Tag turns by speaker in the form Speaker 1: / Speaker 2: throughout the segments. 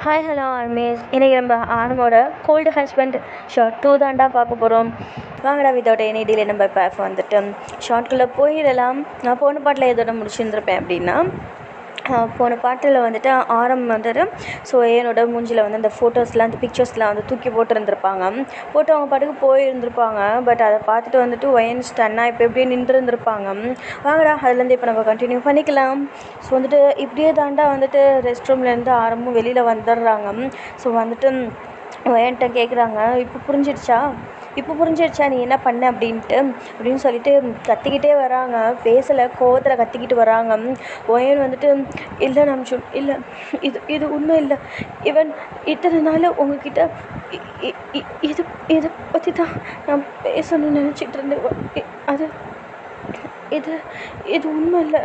Speaker 1: Hi hello ஆர்மேஸ். இன்றைக்கி நம்ம ஆர்மோட gold husband short 2 தாண்டா பார்க்க போகிறோம். வாங்கடா வித்தவுட் எனி டிலே நம்ம இப்போ வந்துட்டு ஷார்ட்குள்ளே போயிடலாம். நான் போன பாட்டில் எதோட முடிச்சுருந்துருப்பேன் அப்படின்னா, போன பாட்டில் வந்துட்டு வந்துட்டு ஸோ என்னோட மூஞ்சில் வந்து அந்த ஃபோட்டோஸ்லாம் அந்த பிக்சர்ஸ்லாம் வந்து தூக்கி போட்டுருந்துருப்பாங்க. போட்டு அவங்க பாட்டுக்கு போயிருந்துருப்பாங்க. பட் அதை பார்த்துட்டு வந்துட்டு ஒயன் ஸ்டன்னாக இப்போ எப்படியே நின்றுருந்துருப்பாங்க. வாங்கடா அதுலேருந்து இப்போ நம்ம கண்டினியூ பண்ணிக்கலாம். ஸோ வந்துட்டு இப்படியே தாண்டா வந்துட்டு ரெஸ்ட் ரூம்லேருந்து ஆரம்பம் வெளியில் வந்துடுறாங்க. ஸோ வந்துட்டு என்கிட்ட கேட்குறாங்க, இப்போ புரிஞ்சிடுச்சா நீ என்ன பண்ண அப்படின்னு சொல்லிட்டு கத்திக்கிட்டே வராங்க. பேசலை, கோவத்தில் கத்திக்கிட்டு வராங்க. ஒயன் வந்துட்டு இல்லை நம்ஷுன், இல்லை இது உண்மை இல்லை. ஈவன் இத்தனை நாள் உங்ககிட்ட இது இதை பற்றி தான் நான் பேசணும்னு நினச்சிட்டு இருந்தேன். அது இது இது உண்மை இல்லை.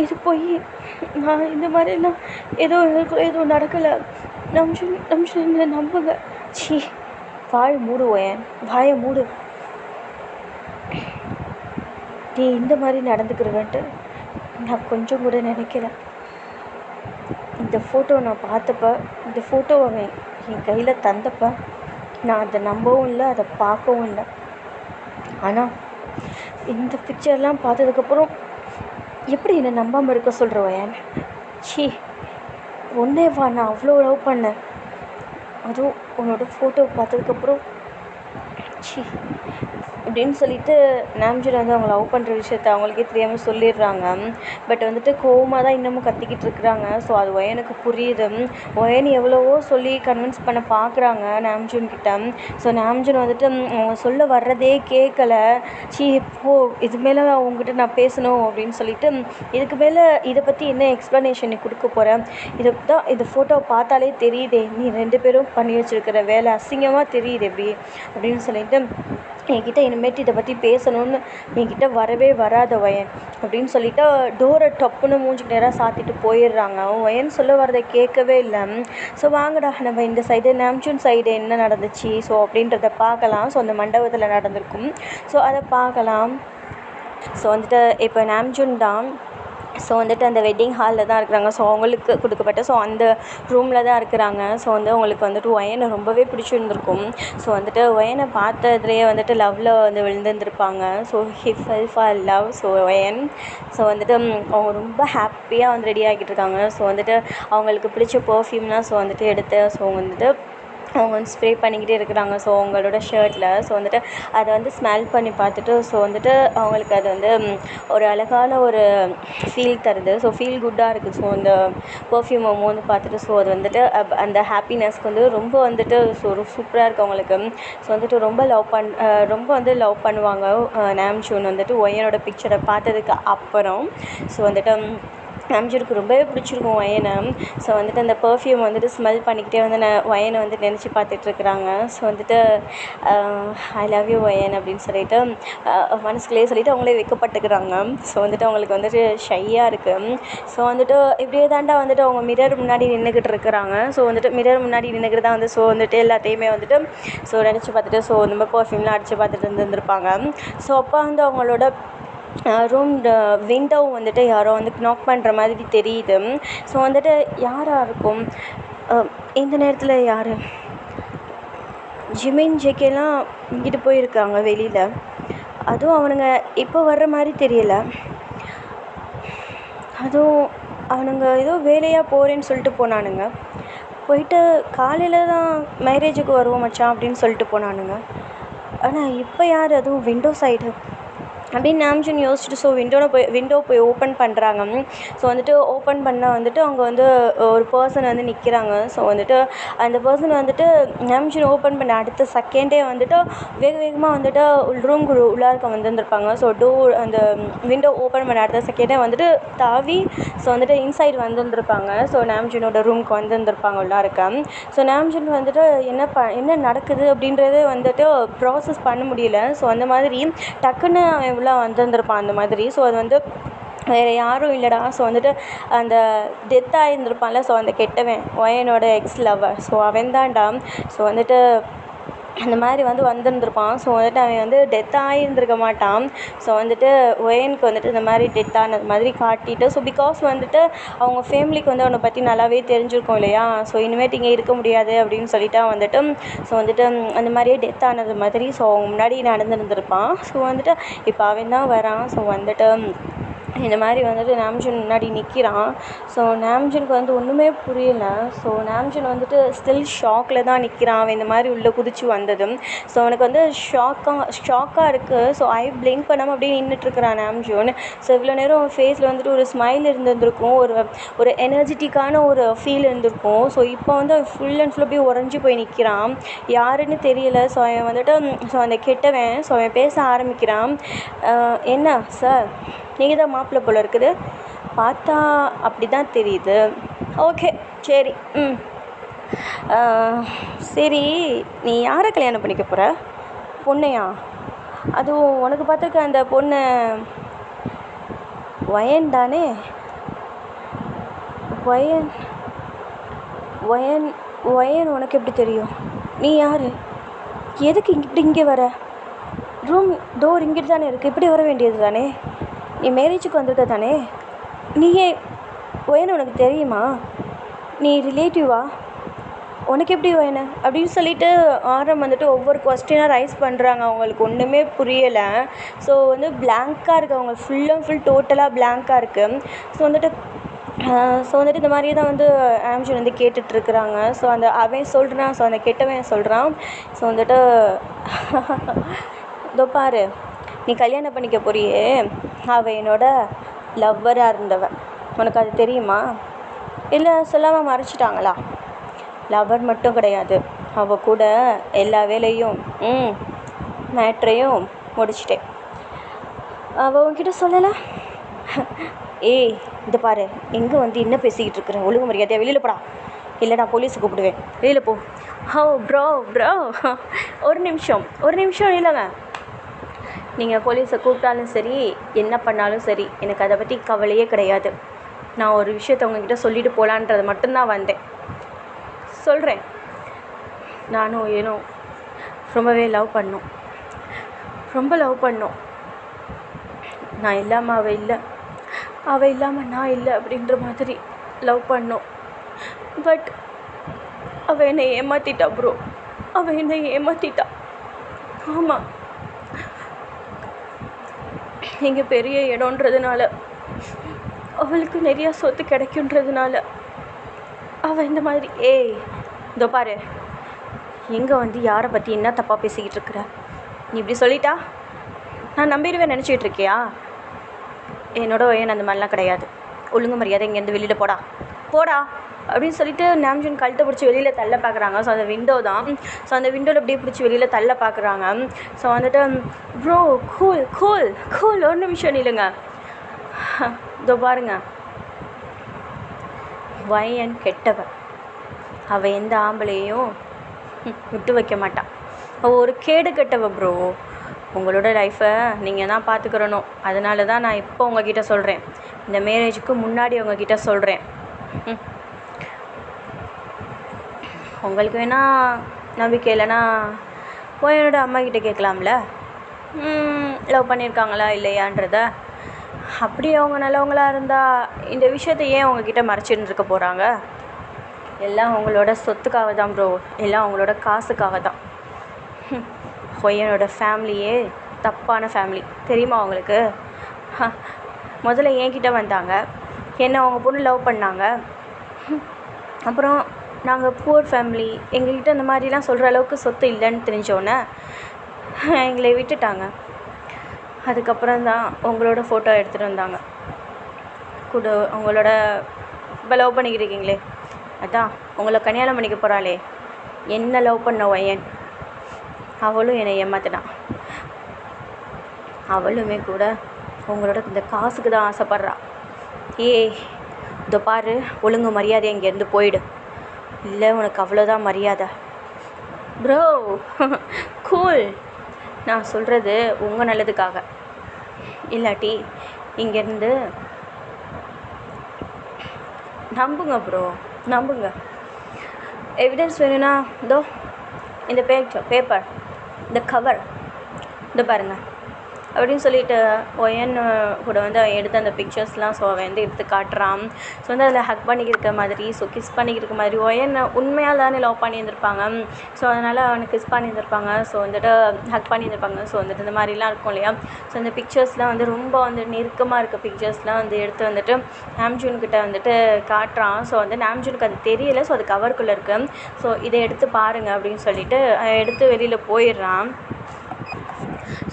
Speaker 1: இது போய் நான் இந்த மாதிரிலாம் ஏதோ நடக்கலை. நம்ஷுன் என்னை நம்புங்க. சி வாய் மூடு ஒயன், வாயை மூடு. நீ இந்த மாதிரி நடந்துக்கிறவன்ட்டு நான் கொஞ்சம் கூட நினைக்கல. இந்த ஃபோட்டோ நான் பார்த்தப்ப, இந்த ஃபோட்டோ அவன் என் கையில் தந்தப்ப நான் அதை நம்பவும் இல்லை, அதை பார்க்கவும் இல்லை. ஆனால் இந்த பிக்சர்லாம் பார்த்ததுக்கப்புறம் எப்படி என்னை நம்பாமல் இருக்க சொல்கிற ஒயன்? சி ஒன்றே வா, நான் அவ்வளோ லவ் பண்ணேன். அதுவும் உன்னோட ஃபோட்டோ பார்த்ததுக்கப்புறம் சி அப்படின்னு சொல்லிட்டு நாம்ஜூன் வந்து அவங்க லவ் பண்ணுற விஷயத்த அவங்களுக்கே தெரியாமல் சொல்லிடுறாங்க. பட் வந்துட்டு கோவமாக தான் இன்னமும் கத்திக்கிட்டு இருக்கிறாங்க. ஸோ அது ஒயனுக்கு புரியுது. ஒயன் எவ்வளவோ சொல்லி கன்வின்ஸ் பண்ண பார்க்குறாங்க நாம்ஜூன் கிட்ட. ஸோ நாம்ஜூன் வந்துட்டு அவங்க சொல்ல வர்றதே கேட்கல. இப்போ இது மேலே அவங்ககிட்ட நான் பேசணும் அப்படின்னு சொல்லிட்டு, இதுக்கு மேலே இதை பற்றி என்ன எக்ஸ்ப்ளனேஷன் நீ கொடுக்க போகிறேன்? இந்த ஃபோட்டோ பார்த்தாலே தெரியுதே நீ 2 பேரும் பண்ணி வச்சுருக்கிற வேலை அசிங்கமாக தெரியுது எப்படி அப்படின்னு சொல்லிட்டு, என்கிட்ட இனிமேட்டு இதை பற்றி பேசணும்னு என்கிட்ட வரவே வராத ஒயன் அப்படின்னு சொல்லிட்டு டோரை டப்புன்னு மூஞ்சுக்கு நேராக சாத்திட்டு போயிடுறாங்க. ஒயன் சொல்ல வரதை கேட்கவே இல்லை. ஸோ வாங்கடா நம்ம இந்த சைடு நாம்ஜூன் சைடு என்ன நடந்துச்சு ஸோ அப்படின்றத பார்க்கலாம். ஸோ அந்த மண்டபத்தில் நடந்திருக்கும். ஸோ அதை பார்க்கலாம். ஸோ வந்துட்டு இப்போ நாம்ஜூன் தான் ஸோ வந்துட்டு அந்த வெட்டிங் ஹாலில் தான் இருக்கிறாங்க. ஸோ அவங்களுக்கு கொடுக்கப்பட்ட அந்த ரூமில் தான் இருக்கிறாங்க. ஸோ வந்து அவங்களுக்கு வந்துட்டு ஒயனை ரொம்பவே பிடிச்சிருந்துருக்கும். ஸோ வந்துட்டு ஒயனை பார்த்ததுலேயே வந்துட்டு லவ்வில் வந்து விழுந்துருந்துருப்பாங்க. So he fell for love. So Owen so வந்துட்டு அவங்க ரொம்ப ஹாப்பியாக வந்து ரெடி ஆகிட்டு இருக்காங்க. ஸோ வந்துட்டு அவங்களுக்கு பிடிச்ச பர்ஃப்யூம்லாம் ஸோ வந்துட்டு எடுத்து அவங்க வந்து ஸ்ப்ரே பண்ணிக்கிட்டே இருக்கிறாங்க. ஸோ அவங்களோட ஷர்ட்டில் ஸோ வந்துட்டு அதை வந்து ஸ்மெல் பண்ணி பார்த்துட்டு ஸோ வந்துட்டு அவங்களுக்கு அது வந்து ஒரு அழகான ஒரு ஃபீல் தருது. ஸோ ஃபீல் குட்டாக இருக்குது. ஸோ அந்த பர்ஃப்யூமை வந்து பார்த்துட்டு ஸோ அது வந்துட்டு அந்த ஹாப்பினஸ்க்கு வந்து ரொம்ப வந்துட்டு ஸோ சூப்பராக இருக்குது அவங்களுக்கு. ஸோ வந்துட்டு ரொம்ப வந்து லவ் பண்ணுவாங்க நாம்ஜூன் வந்துட்டு ஒயனோட பிக்சரை பார்த்ததுக்கு அப்புறம். ஸோ வந்துட்டு நாம்ஜூனுக்கு ரொம்பவே பிடிச்சிருக்கும் ஒயனை. ஸோ வந்துட்டு அந்த பர்ஃப்யூம் வந்துட்டு ஸ்மெல் பண்ணிக்கிட்டே வந்து ஒயனை வந்து நினச்சி பார்த்துட்ருக்குறாங்க. ஸோ வந்துட்டு ஐ லவ் யூ ஒயன் அப்படின்னு சொல்லிட்டு மனசுக்குள்ளேயே சொல்லிவிட்டு அவங்களே வைக்கப்பட்டுக்கிறாங்க. ஸோ வந்துட்டு அவங்களுக்கு வந்துட்டு ஷையாக இருக்குது. ஸோ வந்துட்டு இப்படியே தாண்டா வந்துட்டு அவங்க மிரர் முன்னாடி நின்றுக்கிட்டு இருக்கிறாங்க. ஸோ வந்துட்டு மிரர் முன்னாடி நின்றுக்கிட்டு தான் வந்து ஸோ வந்துட்டு எல்லாத்தையுமே வந்துட்டு ஸோ நினச்சி பார்த்துட்டு ஸோ இந்த பர்ஃப்யூம்லாம் அடித்து பார்த்துட்டு இருந்திருப்பாங்க. ஸோ அப்போ வந்து அவங்களோட ரூம் விண்டோ வந்துட்டு யாரோ வந்து நாக் பண்ணுற மாதிரி தெரியுது. ஸோ வந்துட்டு யாராக இருக்கும் இந்த நேரத்தில்? யார்? ஜிமின் ஜேகேலாம் இங்கிட்டு போயிருக்காங்க வெளியில். அதுவும் அவனுங்க இப்போ வர்ற மாதிரி தெரியலை. அதுவும் அவனுங்க ஏதோ வேலையாக போகிறேன்னு சொல்லிட்டு போனானுங்க. போயிட்டு காலையில் தான் மேரேஜுக்கு வருவோம் மச்சான் அப்படின்னு சொல்லிட்டு போனானுங்க. ஆனால் இப்போ யார்? அதுவும் விண்டோ சைடு அப்படின்னு நாம்ஜூன் யோசிச்சுட்டு ஸோ விண்டோ போய் ஓப்பன் பண்ணுறாங்க. ஸோ வந்துட்டு ஓப்பன் பண்ணால் வந்துட்டு அவங்க வந்து ஒரு பர்சன் வந்து நிற்கிறாங்க. ஸோ வந்துட்டு அந்த பர்சன் வந்துட்டு நாம்ஜூன் ஓப்பன் பண்ண அடுத்த செகண்டே வந்துட்டு வேகமாக வந்துட்டு ரூம்க்கு உள்ளார்க்க வந்துருந்துருப்பாங்க. ஸோ அந்த விண்டோ ஓப்பன் பண்ண அடுத்த செகண்டே வந்துட்டு தாவி ஸோ வந்துட்டு இன்சைடு வந்துருந்துருப்பாங்க. ஸோ நாம்ஜூனோட ரூம்க்கு வந்துருந்துருப்பாங்க உள்ளார்க்க. ஸோ நாம்ஜூன் வந்துட்டு என்ன நடக்குது அப்படின்றதே வந்துட்டு ப்ராசஸ் பண்ண முடியல. ஸோ அந்த மாதிரி டக்குன்னு உள்ளே வந்துருந்துருப்பான் அந்த மாதிரி. ஸோ அது வந்து வேறு யாரும் இல்லைடா. ஸோ வந்துட்டு அந்த டெத் ஆகியிருந்திருப்பான்ல ஸோ அந்த கெட்டவன் ஒயனோட எக்ஸ் லவ்வர். ஸோ அவன் தான்டா. ஸோ வந்துட்டு அந்த மாதிரி வந்திருந்திருப்பான். ஸோ வந்துட்டு அவன் டெத் ஆகியிருந்திருக்க மாட்டான். ஸோ வந்துட்டு ஒயனுக்கு வந்துட்டு இந்த மாதிரி டெத் ஆனது மாதிரி காட்டிட்டு, ஸோ பிகாஸ் வந்துட்டு அவங்க ஃபேமிலிக்கு அவனை பற்றி நல்லாவே தெரிஞ்சிருக்கும் இல்லையா. ஸோ இனிமேட்டு இங்கே இருக்க முடியாது அப்படின்னு சொல்லிட்டு வந்துட்டு ஸோ வந்துட்டு அந்த மாதிரியே டெத் ஆனது மாதிரி ஸோ அவங்க முன்னாடி நடந்துருந்துருப்பான். ஸோ வந்துட்டு இப்போ அவன் தான் வரான். ஸோ வந்துட்டு இந்த மாதிரி வந்துட்டு நாம்ஜூன் முன்னாடி நிற்கிறான். ஸோ நாம்ஜூனுக்கு ஒன்றுமே புரியல. ஸோ நாம்ஜூன் வந்துட்டு ஸ்டில் ஷாக்கில் தான் நிற்கிறான். அவன் இந்த மாதிரி உள்ளே குதிச்சு வந்ததும் ஸோ அவனுக்கு ஷாக்காக இருக்குது. ஸோ ஐ பிளிங்க் பண்ணாமல் அப்படியே நின்றுட்டுருக்கிறான் நாம்ஜூன். ஸோ இவ்வளோ நேரம் அவன் ஃபேஸில் வந்துட்டு ஒரு ஸ்மைல் இருந்திருக்கும், ஒரு எனர்ஜெட்டிக்கான ஒரு ஃபீல் இருந்திருக்கும். ஸோ இப்போ அவன் ஃபுல் அண்ட் ஃபுல் அப்படியே உறைஞ்சி போய் நிற்கிறான். யாருன்னு தெரியல. ஸோ அவன் வந்துட்டு ஸோ அந்த கெட்டவன் ஸோ அவன் பேச ஆரம்பிக்கிறான். என்ன சார், நீங்கள் தான் மாப்பிள்ளை போல் இருக்குது, பார்த்தா அப்படி தான் தெரியுது. ஓகே சரி, சரி, நீ யாரை கல்யாணம் பண்ணிக்க போகிற? பொண்ணையா? அதுவும் உனக்கு பார்த்துருக்க அந்த பொண்ணு வயன் தானே? வயன் வயன் வயன் உனக்கு எப்படி தெரியும்? நீ யார்? எதுக்கு இங்கே வர? ரூம் டோர் இங்கிட்டு தானே இருக்குது, இப்படி வர வேண்டியது தானே? நீ மேரேஜுக்கு வந்திருக்க தானே? நீயே வயன் உனக்கு தெரியுமா? நீ ரிலேட்டிவா? உனக்கு எப்படி வயனு அப்படின்னு சொல்லிட்டு ஆரம் வந்துட்டு ஒவ்வொரு கொஸ்டினாக ரைஸ் பண்ணுறாங்க. அவங்களுக்கு ஒன்றுமே புரியலை. ஸோ பிளாங்காக இருக்குது. அவங்க ஃபுல் அண்ட் ஃபுல் டோட்டலாக பிளாங்காக இருக்குது. ஸோ வந்துட்டு இந்த மாதிரியே தான் ஆம்ஜூன் கேட்டுட்ருக்குறாங்க. ஸோ அவன் சொல்கிறான். ஸோ அந்த கெட்டவன் சொல்கிறான். ஸோ வந்துட்டு இதோ பாரு, நீ கல்யாணம் பண்ணிக்க போறியே, அவள் என்னோட லவ்வராக இருந்தவன், உனக்கு அது தெரியுமா? இல்லை சொல்லாமல் மறைச்சிட்டாங்களா? லவர் மட்டும் கிடையாது, அவள் கூட எல்லா வேலையும் மேட்ரையும் முடிச்சிட்டேன். அவள் உன்கிட்ட சொல்லலை? ஏய் இந்த பாரு, எங்கே என்ன பேசிக்கிட்டு இருக்கிற? ஒழுங்கு மரியாதையா வெளியில் போடா, இல்லை நான் போலீஸை கூப்பிடுவேன், வெளியில் போ. ப்ரோ ஒரு நிமிஷம் இல்லைங்க. நீங்கள் போலீஸை கூப்பிட்டாலும் சரி, என்ன பண்ணாலும் சரி, எனக்கு அதை பற்றி கவலையே கிடையாது. நான் ஒரு விஷயத்த உங்ககிட்ட சொல்லிட்டு போகலான்றது மட்டும்தான் வந்தேன். சொல்கிறேன். நானும் ரொம்பவே ரொம்ப லவ் பண்ணோம். நான் இல்லாமல் அவள் இல்லை, அவள் இல்லாமல் நான் இல்லை அப்படின்ற மாதிரி லவ் பண்ணோம். பட் அவள் என்னை ஏமாற்றிட்டா ப்ரோ, அவள் என்னை ஏமாற்றிட்டா. ஆமாம், இங்கே பெரிய இடம்ன்றதுனால, அவளுக்கு நிறையா சொத்து கிடைக்குன்றதுனால அவள் இந்த மாதிரி. இதோ பாரு, எங்கே யாரை பற்றி என்ன தப்பாக பேசிக்கிட்டு இருக்கிற? நீ இப்படி சொல்லிட்டா நான் நம்பிடுவேன் நினச்சிக்கிட்டு இருக்கியா? என்னோட வயன் அந்த மாதிரிலாம் கிடையாது. ஒழுங்கு மரியாதை இங்கேருந்து வெளியில் போடா அப்படின்னு சொல்லிட்டு நாம்ஜூன் கழுத்தை பிடிச்சி வெளியில் தள்ள பார்க்குறாங்க. ஸோ அந்த விண்டோ தான். ஸோ அந்த விண்டோவில் அப்படியே பிடிச்சி வெளியில் தள்ள பார்க்குறாங்க. ஸோ வந்துட்டு ப்ரோ கூல் ஒரு நிமிஷம் இல்லைங்க. இதோ பாருங்க, வயன் கெட்டவன், அவள் எந்த ஆம்பளையும் விட்டு வைக்க மாட்டான். அவள் ஒரு கேடு கெட்டவ ப்ரோ. உங்களோட லைஃப்பை நீங்கள் தான் பார்த்துக்கிறணும். அதனால தான் நான் இப்போ உங்ககிட்ட சொல்கிறேன், இந்த மேரேஜுக்கு முன்னாடி உங்ககிட்ட சொல்கிறேன். உங்களுக்கு வேணால் நம்பிக்கை இல்லைன்னா என்னோட அம்மா கிட்டே கேட்கலாம்ல, லவ் பண்ணியிருக்காங்களா இல்லையான்றத. அப்படி அவங்க நல்லவங்களாக இருந்தால் இந்த விஷயத்தை ஏன் உங்ககிட்ட மறைச்சின்னு இருக்க போகிறாங்க? எல்லாம் உங்களோட சொத்துக்காக தான் ப்ரோ, எல்லாம் உங்களோட காசுக்காக தான். என்னோட ஃபேமிலியே தப்பான ஃபேமிலி தெரியுமா உங்களுக்கு? முதல்ல என்கிட்ட வந்தாங்க, என்னை அவங்க பொண்ணு லவ் பண்ணாங்க. அப்புறம் நாங்கள் புவர் ஃபேமிலி, எங்கள்கிட்ட இந்த மாதிரிலாம் சொல்கிற அளவுக்கு சொத்து இல்லைன்னு தெரிஞ்சோன்னே எங்களை விட்டுட்டாங்க. அதுக்கப்புறம் தான் உங்களோட ஃபோட்டோ எடுத்துகிட்டு வந்தாங்க கூட. உங்களோட இப்போ லவ் பண்ணிக்கிட்டு இருக்கீங்களே, அதான் உங்களை கல்யாணம் பண்ணிக்க போகிறாளே, என்ன லவ் பண்ண வயன், அவளும் என்னை ஏமாத்தினான். அவளுமே கூட உங்களோட இந்த காசுக்கு தான் ஆசைப்பட்றா. இதோ பாரு, ஒழுங்கு மரியாதை இங்கேருந்து போயிடு, இல்லை உனக்கு அவ்வளோதான் மரியாதை. ப்ரோ கூல், நான் சொல்கிறது உங்கள் நல்லதுக்காக, இல்லாட்டி இங்கேருந்து நம்புங்க ப்ரோ, நம்புங்க. எவிடன்ஸ் வேணும்னா இதோ இந்த பேப்பர், இந்த கவர் இந்த பாருங்கள் அப்படின்னு சொல்லிட்டு ஒயன் கூட வந்து அவன் எடுத்து அந்த பிக்சர்ஸ்லாம் ஸோ அவன் வந்து எடுத்து காட்டுறான். ஸோ வந்து அதில் ஹக் பண்ணிக்கிருக்க மாதிரி, ஸோ கிஸ் பண்ணிக்கிருக்க மாதிரி, ஒயன் உண்மையாக தானே லவ் பண்ணியிருந்திருப்பாங்க. ஸோ அதனால் அவனுக்கு கிஸ் பண்ணியிருந்திருப்பாங்க, ஸோ வந்துட்டு ஹக் பண்ணியிருந்திருப்பாங்க. ஸோ வந்துட்டு இந்த மாதிரிலாம் இருக்கும் இல்லையா. ஸோ அந்த பிக்சர்ஸ்லாம் வந்து ரொம்ப வந்து நெருக்கமாக இருக்க பிக்சர்ஸ்லாம் வந்து எடுத்து வந்துட்டு நாம்ஜூன்கிட்ட வந்துட்டு காட்டுறான். ஸோ வந்து நாம்ஜூனுக்கு அது தெரியலை, ஸோ அது கவருக்குள்ளே இருக்குது, ஸோ இதை எடுத்து பாருங்கள் அப்படின்னு சொல்லிட்டு எடுத்து வெளியில் போயிடுறான்.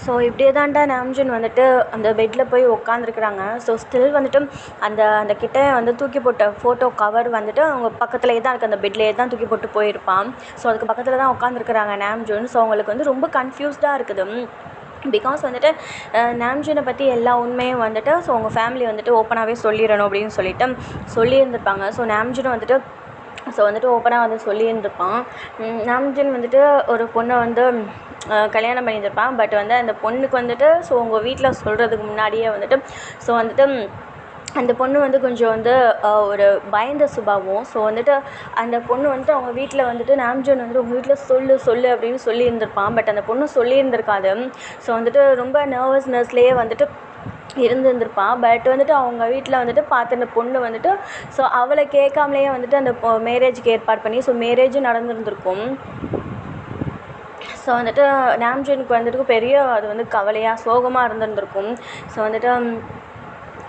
Speaker 1: ஸோ இப்படியே தான்டா நாம்ஜூன் வந்துட்டு அந்த பெட்டில் போய் உட்காந்துருக்குறாங்க. ஸோ ஸ்டில் வந்துட்டு அந்த கிட்ட வந்து தூக்கி போட்ட ஃபோட்டோ கவர் வந்துட்டு அவங்க பக்கத்துலேயே தான் இருக்குது, அந்த பெட்லேயே தான் தூக்கி போட்டு போயிருப்பான். ஸோ அதுக்கு பக்கத்தில் தான் உட்காந்துருக்குறாங்க நாம்ஜூன். ஸோ அவங்களுக்கு வந்து ரொம்ப கன்ஃபியூஸ்டாக இருக்குது. பிகாஸ் வந்துட்டு நாம்ஜூனை பற்றி எல்லா உண்மையும் வந்துட்டு ஸோ அவங்க ஃபேமிலி வந்துட்டு ஓப்பனாகவே சொல்லிடணும் அப்படின்னு சொல்லிட்டு சொல்லியிருந்திருப்பாங்க. ஸோ நாம்ஜூன் வந்துட்டு ஓப்பனாக வந்து சொல்லியிருந்திருப்பான். நாம்ஜூன் வந்துட்டு ஒரு பொண்ணை வந்து கல்யாணம் பண்ணியிருந்திருப்பான். பட் வந்து அந்த பொண்ணுக்கு வந்துட்டு ஸோ உங்கள் வீட்டில் சொல்கிறதுக்கு முன்னாடியே வந்துட்டு ஸோ வந்துட்டு அந்த பொண்ணு வந்து கொஞ்சம் வந்து ஒரு பயந்த சுபாவம். ஸோ வந்துட்டு அந்த பொண்ணு வந்துட்டு அவங்க வீட்டில் வந்துட்டு நாம்ஜூன் வந்துட்டு உங்கள் வீட்டில் சொல்லு அப்படின்னு சொல்லியிருந்திருப்பான். பட் அந்த பொண்ணு சொல்லியிருந்திருக்காது. ஸோ வந்துட்டு ரொம்ப நர்வஸ்னஸ்லேயே வந்துட்டு இருந்திருப்பான். பட் வந்துட்டு அவங்க வீட்டில் வந்துட்டு பார்த்து அந்த பொண்ணு வந்துட்டு ஸோ அவளை கேட்காமலேயே வந்துட்டு அந்த மேரேஜுக்கு ஏற்பாடு பண்ணி ஸோ மேரேஜும் நடந்துருந்துருக்கும். ஸோ வந்துட்டு நாம்ஜூனுக்கு வந்துட்டு பெரிய அது வந்து கவலையாக சோகமாக இருந்திருக்கும். ஸோ வந்துட்டு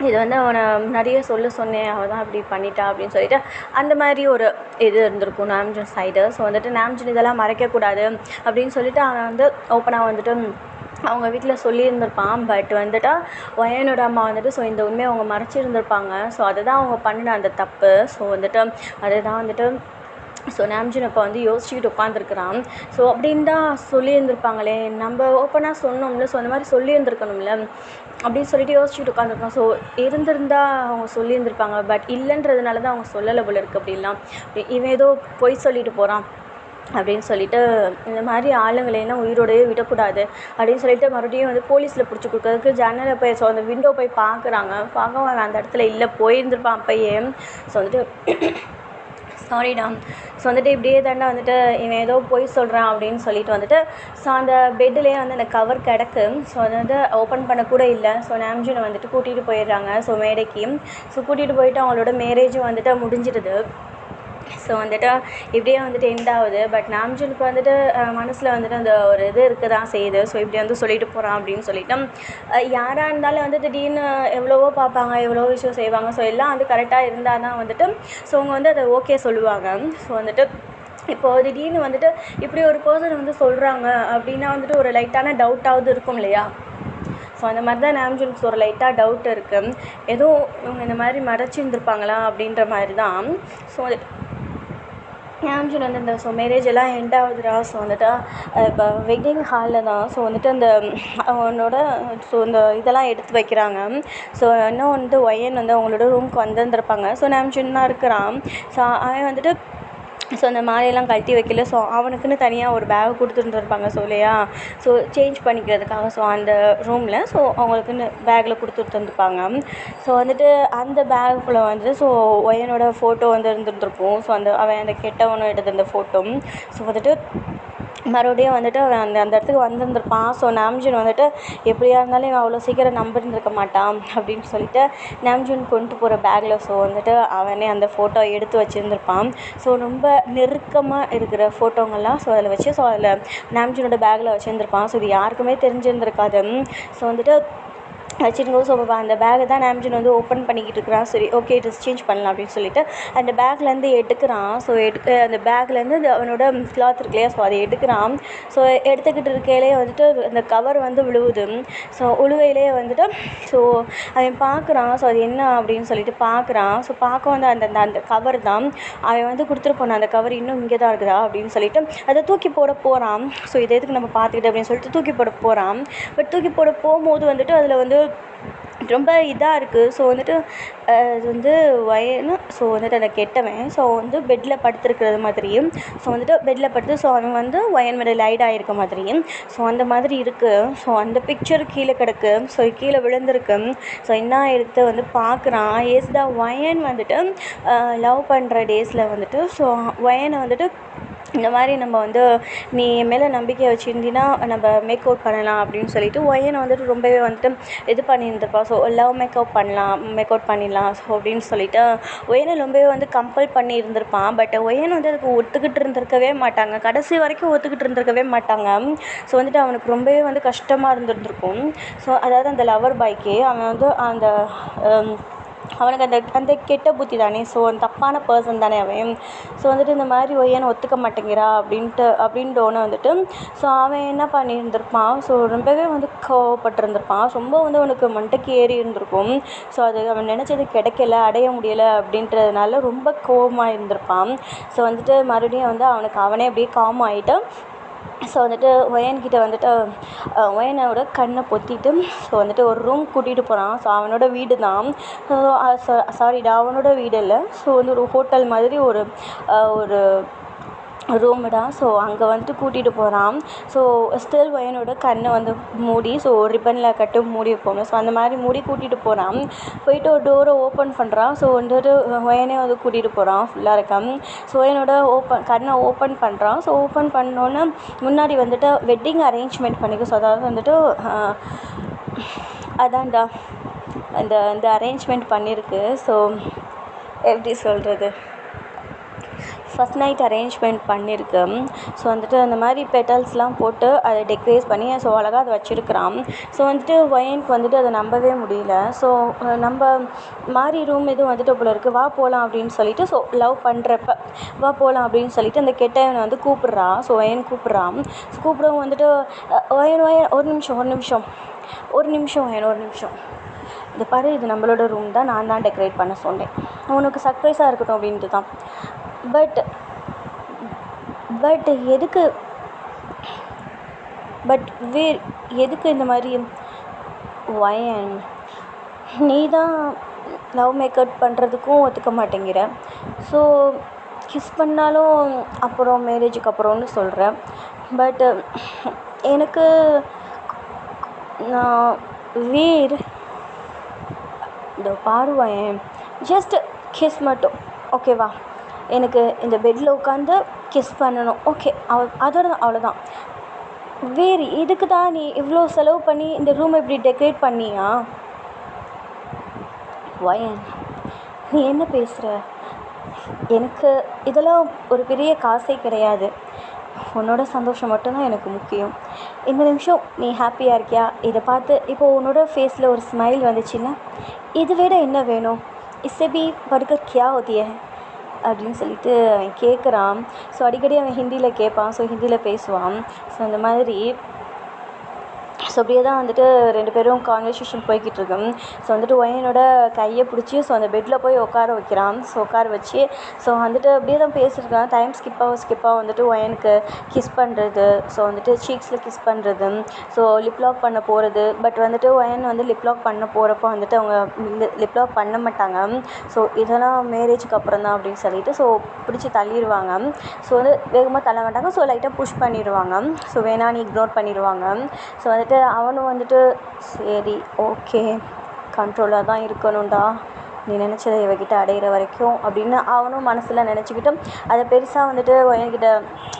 Speaker 1: இது வந்து அவனை நிறைய சொன்னேன், அவள் தான் அப்படி பண்ணிட்டா அப்படின்னு சொல்லிட்டு அந்த மாதிரி ஒரு இது இருந்திருக்கும் நாம்ஜூன் சைடு. ஸோ வந்துட்டு நாம்ஜூன் இதெல்லாம் மறைக்கக்கூடாது அப்படின்னு சொல்லிட்டு அவன் வந்து ஓப்பனாக வந்துட்டு அவங்க வீட்டில் சொல்லியிருந்திருப்பான். பட் வந்துட்டு ஒயனோட அம்மா வந்துட்டு ஸோ இந்த உண்மையை அவங்க மறைச்சிருந்திருப்பாங்க. ஸோ அதுதான் அவங்க பண்ணின அந்த தப்பு. ஸோ வந்துட்டு அதுதான் வந்துட்டு ஸோ நாம்ஜூன் அப்போ வந்து யோசிச்சுக்கிட்டு உட்காந்துருக்குறான். ஸோ அப்படின்னு தான் சொல்லியிருந்திருப்பாங்களே, நம்ம ஓப்பனாக சொன்னோம்ல, ஸோ அந்த மாதிரி சொல்லியிருந்திருக்கணும்ல அப்படின்னு சொல்லிட்டு யோசிச்சுக்கிட்டு உட்காந்துருக்கோம். ஸோ இருந்திருந்தா அவங்க சொல்லியிருந்திருப்பாங்க. பட் இல்லைன்றதுனால தான் அவங்க சொல்லலை போல இருக்குது. அப்படிலாம் இவன் ஏதோ பொய் சொல்லிட்டு போகிறான் அப்படின்னு சொல்லிட்டு இந்த மாதிரி ஆளுங்களையெல்லாம் உயிரோடையே விடக்கூடாது அப்படின்னு சொல்லிட்டு மறுபடியும் வந்து போலீஸில் பிடிச்சி கொடுக்கறதுக்கு ஜன்னலை போய் ஸோ அந்த விண்டோ போய் பார்க்குறாங்க. பார்க்க அந்த இடத்துல இல்லை, போயிருந்திருப்பான் அப்பயே. ஸோ வந்துட்டு சாரிடா. ஸோ வந்துட்டு இப்படியே தாண்டா வந்துட்டு இவன் ஏதோ பொய் சொல்கிறான் அப்படின்னு சொல்லிட்டு வந்துட்டு ஸோ அந்த பெட்டிலே வந்து அந்த கவர் கிடக்கு. ஸோ அதை வந்து ஓப்பன் பண்ணக்கூட இல்லை. ஸோ நாம்ஜூனை வந்துட்டு கூட்டிகிட்டு போயிடுறாங்க ஸோ மேடைக்கு. ஸோ கூட்டிகிட்டு போயிட்டு அவங்களோட மேரேஜும் வந்துட்டு முடிஞ்சிடுது. ஸோ வந்துட்டு இப்படியே வந்துட்டு எண்ட் ஆகுது. பட் நாம்ஜூனுக்கு வந்துட்டு மனசில் வந்துட்டு அந்த ஒரு இது இருக்க தான் செய்யுது. ஸோ இப்படி வந்து சொல்லிட்டு போகிறான் அப்படின்னு சொல்லிட்டு யாராக இருந்தாலும் வந்து திடீர்னு எவ்வளவோ பார்ப்பாங்க, எவ்வளவோ விஷயம் செய்வாங்க. ஸோ எல்லாம் வந்து கரெக்டாக இருந்தால் தான் வந்துட்டு ஸோ அவங்க வந்து அதை ஓகே சொல்லுவாங்க. ஸோ வந்துட்டு இப்போது திடீர்னு வந்துட்டு இப்படி ஒரு பர்சன் வந்து சொல்கிறாங்க அப்படின்னா வந்துட்டு ஒரு லைட்டான டவுட்டாவது இருக்கும் இல்லையா. ஸோ அந்த மாதிரி தான் நாம்ஜூனுக்கு ஒரு லைட்டாக டவுட் இருக்குது. ஏதோ இவங்க இந்த மாதிரி மறைச்சிருந்துருப்பாங்களா அப்படின்ற மாதிரி தான். ஸோ நாம்ஜூன் வந்து இந்த ஸோ மேரேஜ் எல்லாம் எண்ட் ஆகுதுடா. ஸோ வந்துட்டு இப்போ வெட்டிங் ஹாலில் தான் ஸோ வந்துட்டு அந்த அவனோட ஸோ இந்த இதெல்லாம் எடுத்து வைக்கிறாங்க. ஸோ இன்னும் வந்து ஒயன் வந்து அவங்களோட ரூமுக்கு வந்திருந்திருப்பாங்க. ஸோ நாம்ஜூன் தான் இருக்கிறான். ஸோ அவன் வந்துட்டு ஸோ அந்த மாலையெல்லாம் கழட்டி வைக்கல. ஸோ அவனுக்குன்னு தனியாக ஒரு பேக் கொடுத்துருந்துருப்பாங்க ஸோ இல்லையா. ஸோ சேஞ்ச் பண்ணிக்கிறதுக்காக ஸோ அந்த ரூமில் ஸோ அவங்களுக்குன்னு பேக்கில் கொடுத்துருந்துருப்பாங்க. ஸோ வந்துட்டு அந்த பேக்குள்ளே வந்துட்டு ஸோ ஒயனோட ஃபோட்டோ வந்து இருந்துருந்துருக்கும். ஸோ அவன் அந்த கெட்டவனும் எடுத்திருந்த ஃபோட்டோ. ஸோ வந்துட்டு மறுபடியும் வந்துட்டு அவன் அந்த இடத்துக்கு வந்திருந்திருப்பான். ஸோ நாம்ஜூன் வந்துட்டு எப்படியா இருந்தாலும் இவன் அவ்வளோ சீக்கிரம் நம்பியிருந்திருக்க மாட்டான் அப்படின்னு சொல்லிட்டு நாம்ஜூன் கொண்டு போகிற பேக்கில் ஸோ வந்துட்டு அவனே அந்த ஃபோட்டோ எடுத்து வச்சுருந்துருப்பான். ஸோ ரொம்ப நெருக்கமாக இருக்கிற ஃபோட்டோங்கள்லாம் ஸோ அதில் வச்சு ஸோ அதில் நாம்ஜூனோட பேக்கில் வச்சுருந்துருப்பான். ஸோ இது யாருக்குமே தெரிஞ்சிருந்திருக்காது. ஸோ வந்துட்டு வச்சுருக்கோம். ஸோ அந்த பேக்கை தான் நாம்ஜூன் வந்து ஓப்பன் பண்ணிக்கிட்டு இருக்கிறான். சரி ஓகே ட்ரெஸ் சேஞ்ச் பண்ணலாம் அப்படின்னு சொல்லிட்டு அந்த பேக்லேருந்து எடுக்கிறான். ஸோ அந்த பேக்லேருந்து அவனோட கிளாத் இருக்கு இல்லையா. ஸோ அதை எடுக்கிறான். ஸோ எடுத்துக்கிட்டு இருக்கையிலே வந்துட்டு அந்த கவர் வந்து விழுவுது. ஸோ உழுவையிலே வந்துட்டு ஸோ அவன் பார்க்குறான். ஸோ அது என்ன அப்படின்னு சொல்லிட்டு பார்க்குறான். ஸோ பார்க்க வந்து அந்த கவர் தான் அவன் வந்து கொடுத்துட்டு போனான். அந்த கவர் இன்னும் இங்கே தான் இருக்குதா அப்படின்னு சொல்லிட்டு அதை தூக்கி போட போகிறான். ஸோ இதை எதுக்கு நம்ம பார்த்துக்கிட்டு அப்படின்னு சொல்லிட்டு தூக்கி போட போகிறான். பட் தூக்கி போட போகும்போது வந்துட்டு அதில் வந்து ரொம்ப இதாக இருக்குது. ஸோ வந்துட்டு அது வந்து ஸோ வந்துட்டு அந்த கெட்டவன் ஸோ வந்து பெட்டில் படுத்துருக்கிறது மாதிரியும் ஸோ வந்துட்டு பெட்டில் படுத்து ஸோ அவன் வந்து ஒயன் மேலே லைட் ஆகிருக்க மாதிரியும் ஸோ அந்த மாதிரி இருக்குது. ஸோ அந்த பிக்சர் கீழே கிடக்கு. ஸோ கீழே விழுந்திருக்கு. ஸோ என்ன எடுத்து வந்து பார்க்குறான். ஒயன் வந்துட்டு லவ் பண்ணுற டேஸில் வந்துட்டு ஸோ ஒயனை வந்துட்டு இந்த மாதிரி நம்ம வந்து நீ என் மேலே நம்பிக்கை வச்சுருந்தீன்னா நம்ம மேக் அவுட் பண்ணலாம் அப்படின்னு சொல்லிட்டு ஒயனை வந்துட்டு ரொம்பவே வந்துட்டு இது பண்ணியிருந்திருப்பா. ஸோ லவ் மேக் அவுட் பண்ணிடலாம் ஸோ அப்படின்னு சொல்லிட்டு ஒயனை ரொம்பவே வந்து கம்பல் பண்ணி இருந்திருப்பான். பட் ஒயன் வந்து அதுக்கு ஒத்துக்கிட்டு இருந்திருக்கவே மாட்டாங்க, கடைசி வரைக்கும் ஒத்துக்கிட்டு இருந்திருக்கவே மாட்டாங்க. ஸோ வந்துட்டு அவனுக்கு ரொம்பவே வந்து கஷ்டமாக இருந்திருக்கும். ஸோ அதாவது அந்த லவர் பாய்க்கு அவன் வந்து அந்த அவனுக்கு அந்த அந்த கெட்ட புத்தி தானே, ஸோ அந்த தப்பான பர்சன் தானே அவன். ஸோ வந்துட்டு இந்த மாதிரி ஒய்யனை ஒத்துக்க மாட்டேங்கிறா அப்படின்ட்டோன்னே வந்துட்டு ஸோ அவன் என்ன பண்ணியிருந்திருப்பான், ஸோ ரொம்பவே வந்து கோவப்பட்டிருந்திருப்பான். ரொம்ப வந்து அவனுக்கு மண்டைக்கு ஏறி இருந்திருக்கும். ஸோ அது அவன் நினச்சது கிடைக்கல, அடைய முடியலை அப்படின்றதுனால ரொம்ப கோவமாக இருந்திருப்பான். ஸோ வந்துட்டு மறுபடியும் வந்து அவனே அப்படியே காம் ஆகிட்டு ஸோ வந்துட்டு ஒயன்கிட்ட வந்துட்டு ஒயனோட கண்ணை பொத்திட்டு ஸோ வந்துட்டு ஒரு ரூம் கூட்டிகிட்டு போகிறான். ஸோ அவனோட வீடு தான், சாரிடா அவனோட வீடு இல்லை, ஸோ வந்து ஒரு ஹோட்டல் மாதிரி ஒரு ரூமுடா. ஸோ அங்கே வந்துட்டு கூட்டிகிட்டு போகிறான். ஸோ ஸ்டில் ஒயனோட கண்ணை வந்து மூடி, ஸோ ரிப்பனில் கட்டு மூடி வைப்போம், ஸோ அந்த மாதிரி மூடி கூட்டிகிட்டு போகிறான். போயிட்டு ஒரு டோரை ஓப்பன் பண்ணுறான். ஸோ வந்துட்டு ஒயனே வந்து கூட்டிகிட்டு போகிறான் ஃபுல்லாக இருக்கான். ஸோ ஒயனோட கண்ணை ஓப்பன் பண்ணுறான். ஸோ ஓப்பன் பண்ணோன்னே முன்னாடி வந்துட்டு வெட்டிங் அரேஞ்ச்மெண்ட் பண்ணிக்க. ஸோ அதாவது வந்துட்டு அதான்டா அந்த அரேஞ்ச்மெண்ட் பண்ணியிருக்கு. ஸோ எப்படி சொல்கிறது, ஃபஸ்ட் நைட் அரேஞ்ச்மெண்ட் பண்ணியிருக்கு. ஸோ வந்துட்டு அந்த மாதிரி பெட்டல்ஸ்லாம் போட்டு அதை டெக்கரேட் பண்ணி ஸோ அழகாக அதை வச்சுருக்கிறான். ஸோ வந்துட்டு ஒயனுக்கு வந்துட்டு அதை நம்பவே முடியல. ஸோ நம்ம மாதிரி ரூம் எதுவும் வந்துட்டு போல இருக்குது, வா போகலாம் அப்படின்னு சொல்லிட்டு ஸோ லவ் பண்ணுறப்ப வா போகலாம் அப்படின்னு சொல்லிட்டு அந்த கெட்டவனை வந்து கூப்பிட்றா. ஸோ ஒயன் கூப்பிட்றான். ஸோ கூப்பிடவும் வந்துட்டு ஒயன் ஒரு நிமிஷம் இந்த பாரு, இது நம்மளோட ரூம் தான், நான் தான் டெக்கரேட் பண்ண சொன்னேன், உனக்கு சர்ப்ரைஸாக இருக்கட்டும் அப்படின்ட்டு தான். பட் எதுக்கு இந்த மாதிரி ஒயன், நீ தான் லவ் மேக்கப் பண்ணுறதுக்கும் ஒத்துக்க மாட்டேங்கிற, ஸோ கிஸ் பண்ணாலும் அப்புறம் மேரேஜுக்கு அப்புறம்னு சொல்கிறேன். பட் எனக்கு நான் வீர் இந்த பாருவாயன் ஜஸ்ட் கிஸ் மட்டும் ஓகேவா, எனக்கு இந்த பெட்டில் உட்காந்து கிஸ் பண்ணணும், ஓகே அவ்வளோதான். வேறு இதுக்கு தான் நீ இவ்வளோ செலவு பண்ணி இந்த ரூமை இப்படி டெக்கரேட் பண்ணியா? வயன், நீ என்ன பேசுகிற? எனக்கு இதெல்லாம் ஒரு பெரிய காசே கிடையாது, உன்னோட சந்தோஷம் மட்டும்தான் எனக்கு முக்கியம். இந்த நிமிஷம் நீ ஹாப்பியாக இருக்கியா? இதை பார்த்து இப்போது உன்னோட ஃபேஸில் ஒரு ஸ்மைல் வந்துச்சுன்னா இதை விட என்ன வேணும்? இஸ்ஸே பி படுக்கர் கியா ஹோத்தி ஹை அப்படின்னு சொல்லிட்டு அவன் கேட்குறான். ஸோ அடிக்கடி அவன் ஹிந்தியில் கேட்பான், ஸோ ஹிந்தியில் பேசுவான். ஸோ அந்த மாதிரி ஸோ அப்படியே தான் வந்துட்டு 2 பேரும் கான்வர்சேஷன் போய்கிட்டு இருக்கும். ஸோ வந்துட்டு ஒயனோட கையை பிடிச்சி ஸோ அந்த பெட்டில் போய் உட்கார வைக்கிறான். ஸோ உட்கார வச்சு ஸோ வந்துட்டு அப்படியே தான் பேசியிருக்கான். டைம் ஸ்கிப்பாக வந்துட்டு ஒயனுக்கு கிஸ் பண்ணுறது, ஸோ வந்துட்டு சீக்ஸில் கிஸ் பண்ணுறது, ஸோ லிப் லாக் பண்ண போகிறது. பட் வந்துட்டு ஒயன் வந்து லிப் லாக் பண்ண போகிறப்போ வந்துட்டு அவங்க லிப் லாக் பண்ண மாட்டாங்க. ஸோ இதெல்லாம் மேரேஜுக்கு அப்புறம் தான் அப்படின்னு சொல்லிட்டு ஸோ பிடிச்சி தள்ளிடுவாங்க. ஸோ வந்து வேகமாக தள்ள மாட்டாங்க, ஸோ லைட்டாக புஷ் பண்ணிடுவாங்க. ஸோ வேணான்னு இக்னோர் பண்ணிடுவாங்க. ஸோ வந்துட்டு அவனும் வந்துட்டு சரி ஓகே கண்ட்ரோலாக தான் இருக்கணும்டா, நீ நினச்சதை இவகிட்ட அடையிற வரைக்கும் அப்படின்னு அவனும் மனசில் நினச்சிக்கிட்டு அதை பெருசாக வந்துட்டு ஒயன்கிட்ட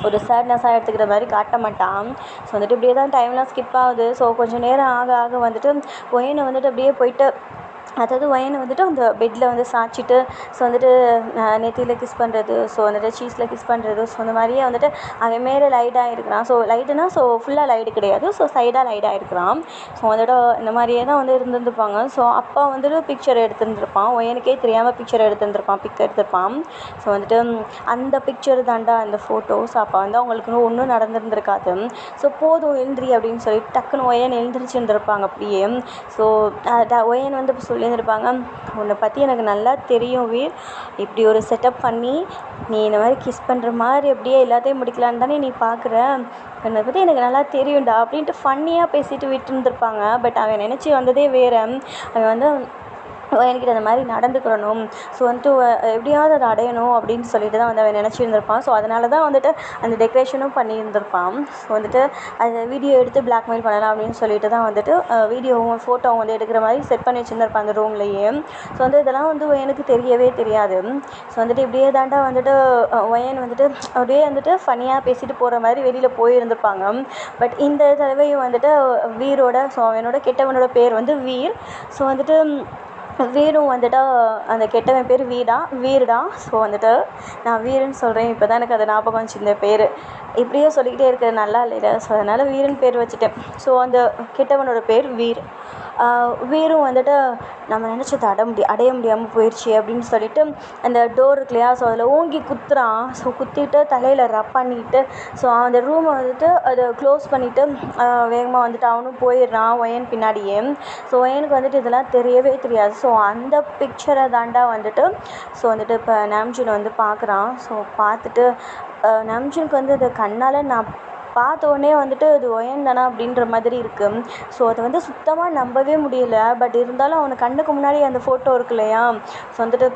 Speaker 1: ஒரு சேட்னஸாக எடுத்துக்கிற மாதிரி காட்ட மாட்டான். ஸோ வந்துட்டு இப்படியே தான் டைம்லாம் ஸ்கிப் ஆகுது. ஸோ கொஞ்சம் நேரம் ஆக வந்துட்டு ஒயனை வந்துட்டு அப்படியே போயிட்டு, அதாவது ஒயனை வந்துட்டு அந்த பெட்டில் வந்து சாய்ச்சிட்டு ஸோ வந்துட்டு நெத்தியில் கிஸ் பண்ணுறது, ஸோ வந்துட்டு சீஸில் கிஸ் பண்ணுறது, ஸோ அந்த மாதிரியே வந்துட்டு அவன் மேலே லைட்டாக இருக்கிறான். ஸோ லைட்டுனா ஸோ ஃபுல்லாக லைட்டு கிடையாது, ஸோ சைடாக லைட்டாக இருக்கிறான். ஸோ வந்துட்டு இந்த மாதிரியே தான் வந்து இருந்திருப்பாங்க. ஸோ அப்பா வந்துட்டு பிக்சர் எடுத்துருந்துருப்பான், ஒயனுக்கே தெரியாமல் பிக் எடுத்திருப்பான். ஸோ வந்துட்டு அந்த பிக்சர் தாண்டா அந்த ஃபோட்டோ. ஸோ அப்போ வந்து அவங்களுக்கு ஒன்றும் நடந்துருந்துருக்காது. ஸோ போதும் எழுந்திரி அப்படின்னு சொல்லிட்டு டக்குன்னு ஒயன் எழுந்திரிச்சிருந்துருப்பாங்க அப்படியே. ஸோ ஒயன் வந்து சொல்லியிருந்திருப்பாங்க, உன்னை பற்றி எனக்கு நல்லா தெரியும் வீர், இப்படி ஒரு செட்டப் பண்ணி நீ இந்த மாதிரி கிஸ் பண்ணுற மாதிரி அப்படியே எல்லாத்தையும் முடிக்கலான்னு தானே நீ பார்க்குற, என்னை பற்றி எனக்கு நல்லா தெரியும்டா அப்படின்ட்டு ஃபன்னியாக பேசிட்டு விட்டுருந்துருப்பாங்க. பட் அவன் நினச்சி வந்ததே வேறு. அவன் வந்து என்கிட்ட இந்த மாதிரி நடந்துக்கிறணும், ஸோ வந்துட்டு எப்படியாவது அதை அடையணும் அப்படின்னு சொல்லிட்டு தான் வந்து அவன் நினச்சிருந்துருப்பான். ஸோ அதனால தான் வந்துட்டு அந்த டெக்கரேஷனும் பண்ணியிருந்திருப்பான். ஸோ வந்துட்டு அதை வீடியோ எடுத்து பிளாக்மெயில் பண்ணலாம் அப்படின்னு சொல்லிட்டு தான் வந்துட்டு வீடியோவும் ஃபோட்டோவும் வந்து எடுக்கிற மாதிரி செட் பண்ணி வச்சுருந்துருப்பான் அந்த ரூம்லேயே. ஸோ வந்து இதெல்லாம் வந்து எனக்கு தெரியவே தெரியாது. ஸோ வந்துட்டு இப்படியே தாண்டா வந்துட்டு ஒயன் வந்துட்டு அப்படியே வந்துட்டு ஃபனியாக பேசிட்டு போகிற மாதிரி வெளியில் போயிருந்திருப்பாங்க. பட் இந்த தடவையும் வந்துட்டு வீரோட, ஸோ அவனோட கெட்டவனோட பேர் வந்து வீர். ஸோ வந்துட்டு வீரும் வந்துட்டு அந்த கெட்டவன் பேர் வீருடா. ஸோ வந்துட்டு நான் வீருன்னு சொல்கிறேன், இப்போ தான் எனக்கு அது ஞாபகம் வந்துச்சு இந்த பேர். இப்படியே சொல்லிக்கிட்டே இருக்கிறது நல்லா இல்லைடா. ஸோ அதனால் வீரன் பேர் வச்சுட்டேன். ஸோ அந்த கெட்டவனோட பேர் வீர். வீரும் வந்துட்டு நம்ம நினச்சதை அடைய முடியாமல் போயிடுச்சு அப்படின்னு சொல்லிட்டு அந்த டோர் இருக்கு இல்லையா, ஸோ அதில் ஓங்கி குத்துறான். ஸோ குத்திட்டு தலையில் ரப் பண்ணிட்டு ஸோ அந்த ரூமை வந்துட்டு அதை க்ளோஸ் பண்ணிவிட்டு வேகமாக வந்துட்டு அவனும் போயிடுறான் ஒயன் பின்னாடியே. ஸோ ஒயனுக்கு வந்துட்டு இதெல்லாம் தெரியவே தெரியாது. ஸோ அந்த பிக்சரை தாண்டா வந்துட்டு ஸோ வந்துட்டு இப்போ நாம்ஜூன் வந்து பார்க்குறான். ஸோ பார்த்துட்டு நாம்ஜூனுக்கு வந்து அதை கண்ணால் நான் பார்த்த உடனே வந்துட்டு அது ஒயன் தானா அப்படின்ற மாதிரி இருக்குது. ஸோ அதை வந்து சுத்தமாக நம்பவே முடியல. பட் இருந்தாலும் அவனுக்கு கண்ணுக்கு முன்னாடி அந்த ஃபோட்டோ இருக்கு இல்லையா, ஸோ வந்துட்டு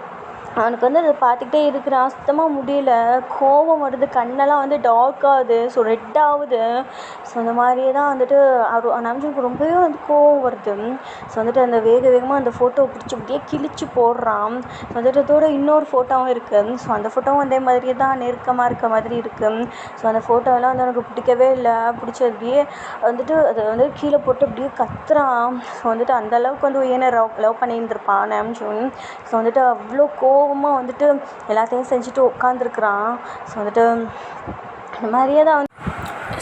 Speaker 1: அவனுக்கு வந்து அதை பார்த்துக்கிட்டே இருக்கிறான். சுத்தமாக முடியல. கோபம் வருது, கண்ணெல்லாம் வந்து டார்க் ஆகுது, ஸோ ரெட் ஆகுது. ஸோ அந்த மாதிரியே தான் வந்துட்டு நம்ஜனுக்கு ரொம்பவே வந்து கோபம் வருது. ஸோ வந்துட்டு அந்த வேகமாக அந்த ஃபோட்டோவை பிடிச்சி அப்படியே கிழிச்சு போடுறான். ஸோ வந்துட்டு அதோட இன்னொரு ஃபோட்டோவும் இருக்குது. ஸோ அந்த ஃபோட்டோவும் அதே மாதிரியே தான் நெருக்கமாக இருக்க மாதிரி இருக்குது. ஸோ அந்த ஃபோட்டோவெல்லாம் வந்து எனக்கு பிடிக்கவே இல்லை. பிடிச்சி அப்படியே வந்துட்டு அதை வந்து கீழே போட்டு அப்படியே கத்துறான். ஸோ வந்துட்டு அந்தளவுக்கு வந்து ஏன்னா லவ் பண்ணியிருந்திருப்பான் நாம்ஜூன். ஸோ வந்துட்டு அவ்வளோ கோபமாக வந்துட்டு எல்லாத்தையும் செஞ்சுட்டு உட்காந்துருக்குறான். ஸோ வந்துட்டு இந்த மாதிரியே தான்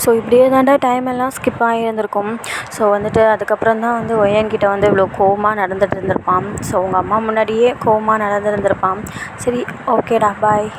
Speaker 1: ஸோ இப்படியே தாண்டா டைம் எல்லாம் ஸ்கிப் ஆகியிருந்திருக்கும். ஸோ வந்துட்டு அதுக்கப்புறம் தான் வந்து ஒயன்கிட்ட வந்து இவ்வளோ கோவமாக நடந்துகிட்டு இருந்திருப்பான். ஸோ உங்கள் அம்மா முன்னாடியே கோவமாக நடந்துருந்துருப்பான். சரி, ஓகேடா, பாய்.